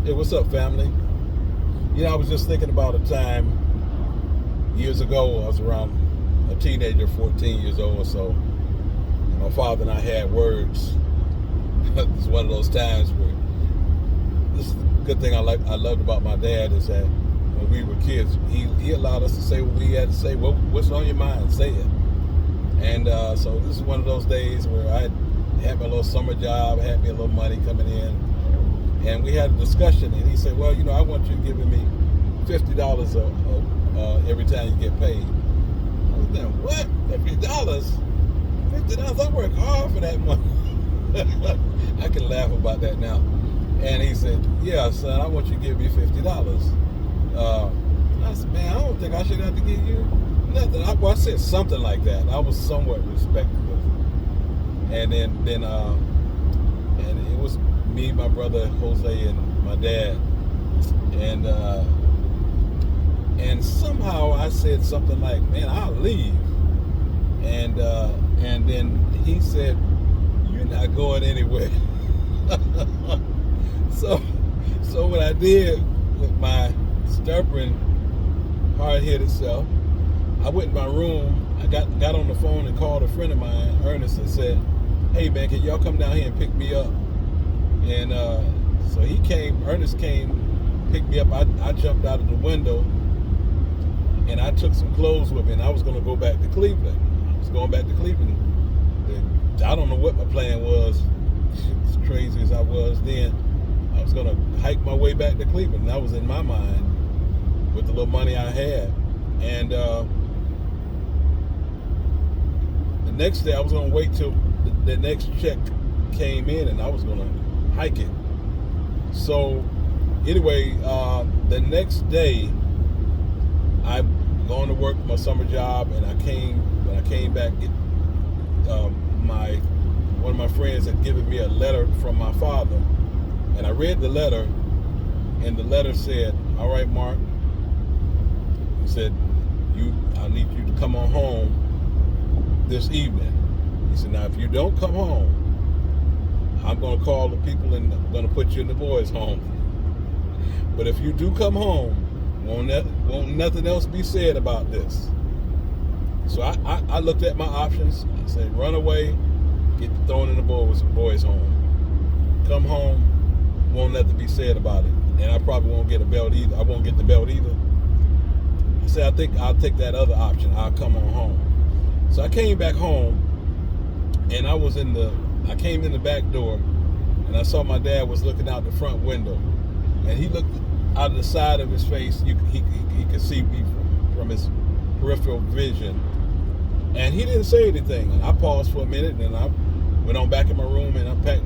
Hey, what's up, family? I was just thinking about a time years ago. I was around a teenager, 14 years old or so. And my father and I had words. It's one of those times where this is the good thing I loved about my dad is that when we were kids, he allowed us to say what we had to say. What's on your mind? Say it. And so this is one of those days where I had my little summer job, had me a little money coming in. And we had a discussion, and he said, "Well, I want you giving me $50 every time you get paid." I was like, "What? $50? $50? I work hard for that money." I can laugh about that now. And he said, "Yeah, son, I want you to give me $50." I said, "Man, I don't think I should have to give you nothing." I said something like that. I was somewhat respectful. And then it was me, my brother Jose, and my dad, and somehow I said something like, "Man, I'll leave," and then he said, "You're not going anywhere." so what I did with my stubborn, hard-headed self, I went in my room. I got on the phone and called a friend of mine, Ernest, and said, "Hey man, can y'all come down here and pick me up?" And so Ernest came, picked me up. I jumped out of the window, and I took some clothes with me, and I was going to go back to Cleveland. I was going back to Cleveland. I don't know what my plan was, as crazy as I was then. I was going to hike my way back to Cleveland. And that was in my mind with the little money I had. And the next day, I was going to wait till the next check came in, and I was going to hike it. So anyway, the next day I'm going to work my summer job, and when I came back, one of my friends had given me a letter from my father, and I read the letter, and the letter said, "All right, Mark," he said, I need you to come on home this evening." He said, "Now if you don't come home, I'm going to call the people and I'm going to put you in the boys' home. But if you do come home, won't nothing else be said about this." So I looked at my options. I said, run away, get thrown in the boys' home. Come home, won't nothing be said about it. And I probably won't get a belt either. I won't get the belt either. I said, I think I'll take that other option. I'll come on home. So I came back home, and I came in the back door, and I saw my dad was looking out the front window, and he looked out of the side of his face. He could see me from his peripheral vision, and he didn't say anything. And I paused for a minute, and I went on back in my room and unpacked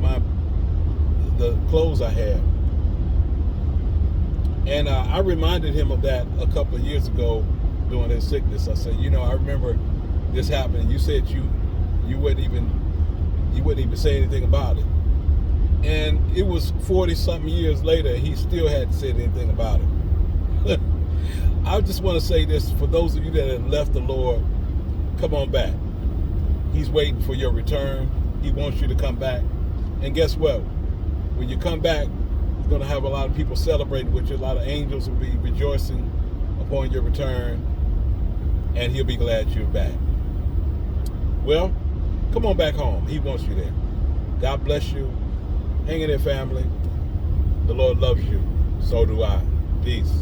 the clothes I had. And I reminded him of that a couple of years ago during his sickness. I said, I remember this happening. You said you wouldn't even say anything about it. And it was 40-something years later, he still hadn't said anything about it. I just want to say this, for those of you that have left the Lord, come on back. He's waiting for your return. He wants you to come back. And guess what? When you come back, you're going to have a lot of people celebrating with you. A lot of angels will be rejoicing upon your return, and he'll be glad you're back. Well, come on back home. He wants you there. God bless you. Hang in there, family. The Lord loves you. So do I. Peace.